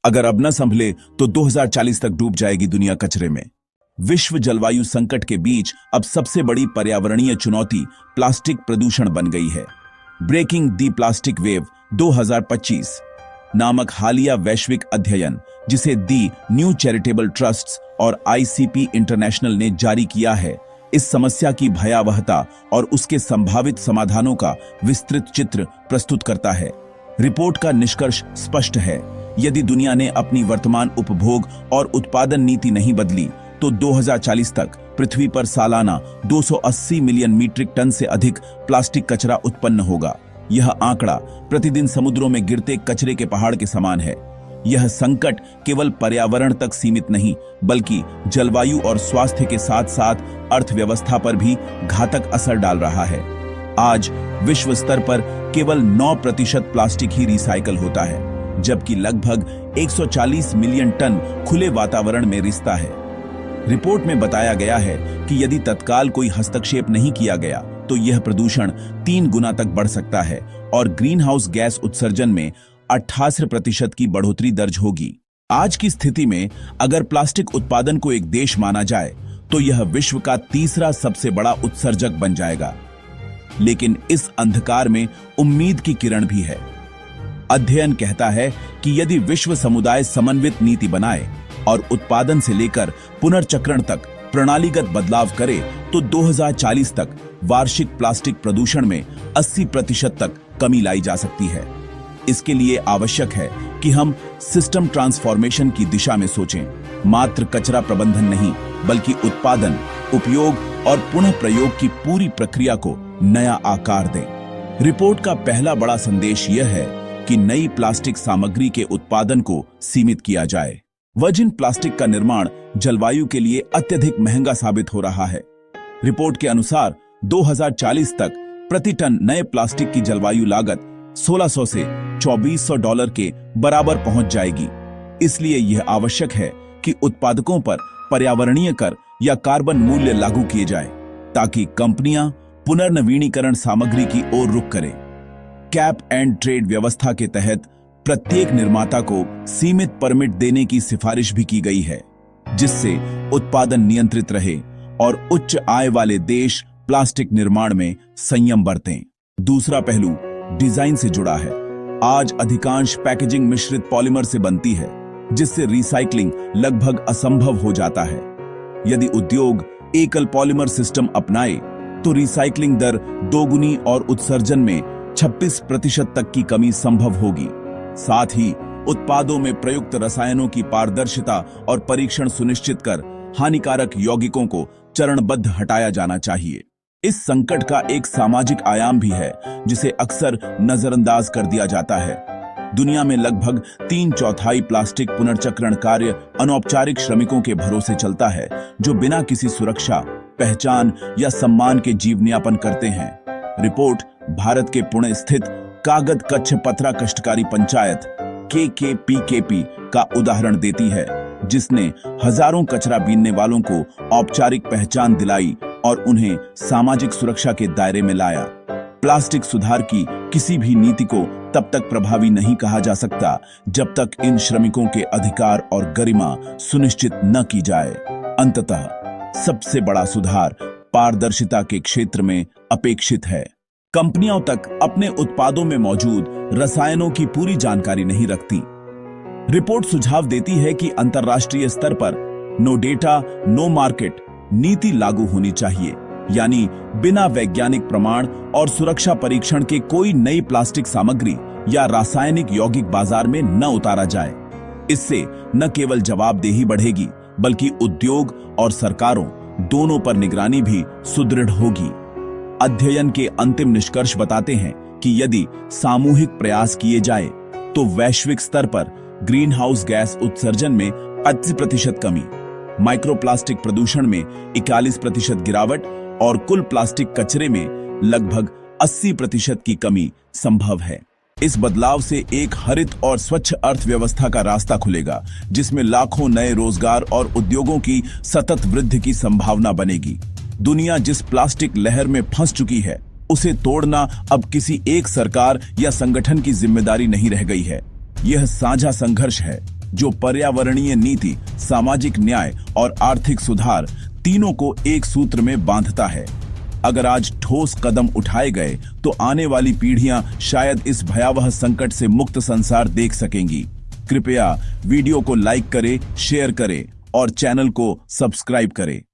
अगर अब न संभले तो 2040 तक डूब जाएगी दुनिया कचरे में। विश्व जलवायु संकट के बीच अब सबसे बड़ी पर्यावरणीय चुनौती प्लास्टिक प्रदूषण बन गई है। ब्रेकिंग दी प्लास्टिक वेव 2025 नामक हालिया वैश्विक अध्ययन, जिसे दी न्यू चैरिटेबल ट्रस्ट्स और ICP इंटरनेशनल ने जारी किया है, इस समस्या की भयावहता और उसके संभावित समाधानों का विस्तृत चित्र प्रस्तुत करता है। रिपोर्ट का निष्कर्ष स्पष्ट है, यदि दुनिया ने अपनी वर्तमान उपभोग और उत्पादन नीति नहीं बदली तो 2040 तक पृथ्वी पर सालाना 280 मिलियन मीट्रिक टन से अधिक प्लास्टिक कचरा उत्पन्न होगा। यह आंकड़ा प्रतिदिन समुद्रों में गिरते कचरे के पहाड़ के समान है। यह संकट केवल पर्यावरण तक सीमित नहीं, बल्कि जलवायु और स्वास्थ्य के साथ साथ अर्थव्यवस्था पर भी घातक असर डाल रहा है। आज विश्व स्तर पर केवल 9% प्लास्टिक ही रिसाइकल होता है, जबकि लगभग 140 मिलियन टन खुले वातावरण में रिसता है। रिपोर्ट में बताया गया है कि यदि तत्काल कोई हस्तक्षेप नहीं किया गया तो यह प्रदूषण 3 गुना तक बढ़ सकता है और ग्रीन हाउस गैस उत्सर्जन में 88% की बढ़ोतरी दर्ज होगी। आज की स्थिति में अगर प्लास्टिक उत्पादन को एक देश माना जाए तो यह विश्व का तीसरा सबसे बड़ा उत्सर्जक बन जाएगा। लेकिन इस अंधकार में उम्मीद की किरण भी है। अध्ययन कहता है कि यदि विश्व समुदाय समन्वित नीति बनाए और उत्पादन से लेकर पुनर्चक्रण तक प्रणालीगत बदलाव करे तो 2040 तक वार्षिक प्लास्टिक प्रदूषण में 80% तक कमी लाई जा सकती है। इसके लिए आवश्यक है कि हम सिस्टम ट्रांसफॉर्मेशन की दिशा में सोचें, मात्र कचरा प्रबंधन नहीं, बल्कि उत्पादन, उपयोग और पुनः प्रयोग की पूरी प्रक्रिया को नया आकार दें। रिपोर्ट का पहला बड़ा संदेश यह है कि नई प्लास्टिक सामग्री के उत्पादन को सीमित किया जाए। वर्जिन प्लास्टिक का निर्माण जलवायु के लिए अत्यधिक महंगा साबित हो रहा है। रिपोर्ट के अनुसार 2040 तक प्रति टन नए प्लास्टिक की जलवायु लागत 1600 से $2400 के बराबर पहुंच जाएगी। इसलिए यह आवश्यक है कि उत्पादकों पर पर्यावरणीय कर या कार्बन मूल्य लागू किए जाए, ताकि कंपनियां पुनर्नवीनीकरण सामग्री की ओर रुख करें। कैप एंड ट्रेड व्यवस्था के तहत प्रत्येक निर्माता को सीमित परमिट देने की सिफारिश भी की गई है, जिससे उत्पादन नियंत्रित रहे और उच्च आय वाले देश प्लास्टिक निर्माण में संयम बरतें। दूसरा पहलू डिजाइन से जुड़ा है। आज अधिकांश पैकेजिंग मिश्रित पॉलीमर से बनती है, जिससे रिसाइकलिंग लगभग असंभव हो जाता है। यदि उद्योग एकल पॉलीमर सिस्टम अपनाए तो रिसाइकलिंग दर दोगुनी और उत्सर्जन में 26% तक की कमी संभव होगी। साथ ही उत्पादों में प्रयुक्त रसायनों की पारदर्शिता और परीक्षण सुनिश्चित कर हानिकारक यौगिकों को चरणबद्ध हटाया जाना चाहिए। इस संकट का एक सामाजिक आयाम भी है, जिसे अक्सर नजरअंदाज कर दिया जाता है। दुनिया में लगभग 3/4 प्लास्टिक पुनर्चक्रण कार्य अनौपचारिक श्रमिकों के भरोसे चलता है, जो बिना किसी सुरक्षा, पहचान या सम्मान के जीवनयापन करते हैं। रिपोर्ट भारत के पुणे स्थित कागद कच्छ पथरा कष्टकारी पंचायत KKPKP का उदाहरण देती है, जिसने हजारों कचरा बीनने वालों को औपचारिक पहचान दिलाई और उन्हें सामाजिक सुरक्षा के दायरे में लाया। प्लास्टिक सुधार की किसी भी नीति को तब तक प्रभावी नहीं कहा जा सकता जब तक इन श्रमिकों के अधिकार और गरिमा सुनिश्चित न की जाए। अंततः सबसे बड़ा सुधार पारदर्शिता के क्षेत्र में अपेक्षित है। कंपनियों तक अपने उत्पादों में मौजूद रसायनों की पूरी जानकारी नहीं रखती। रिपोर्ट सुझाव देती है कि अंतर्राष्ट्रीय स्तर पर नो डेटा नो मार्केट नीति लागू होनी चाहिए, यानी बिना वैज्ञानिक प्रमाण और सुरक्षा परीक्षण के कोई नई प्लास्टिक सामग्री या रासायनिक यौगिक बाजार में न उतारा जाए। इससे न केवल जवाबदेही बढ़ेगी, बल्कि उद्योग और सरकारों दोनों पर निगरानी भी सुदृढ़ होगी। अध्ययन के अंतिम निष्कर्ष बताते हैं कि यदि सामूहिक प्रयास किए जाए तो वैश्विक स्तर पर ग्रीन हाउस गैस उत्सर्जन में 25% कमी, माइक्रोप्लास्टिक प्रदूषण में 41% गिरावट और कुल प्लास्टिक कचरे में लगभग 80% की कमी संभव है। इस बदलाव से एक हरित और स्वच्छ अर्थव्यवस्था का रास्ता खुलेगा, जिसमें लाखों नए रोजगार और उद्योगों की सतत वृद्धि की संभावना बनेगी। दुनिया जिस प्लास्टिक लहर में फंस चुकी है, उसे तोड़ना अब किसी एक सरकार या संगठन की जिम्मेदारी नहीं रह गई है। यह साझा संघर्ष है, जो पर्यावरणीय नीति, सामाजिक न्याय और आर्थिक सुधार तीनों को एक सूत्र में बांधता है। अगर आज ठोस कदम उठाए गए तो आने वाली पीढ़ियां शायद इस भयावह संकट से मुक्त संसार देख सकेंगी। कृपया वीडियो को लाइक करें, शेयर करें और चैनल को सब्सक्राइब करें।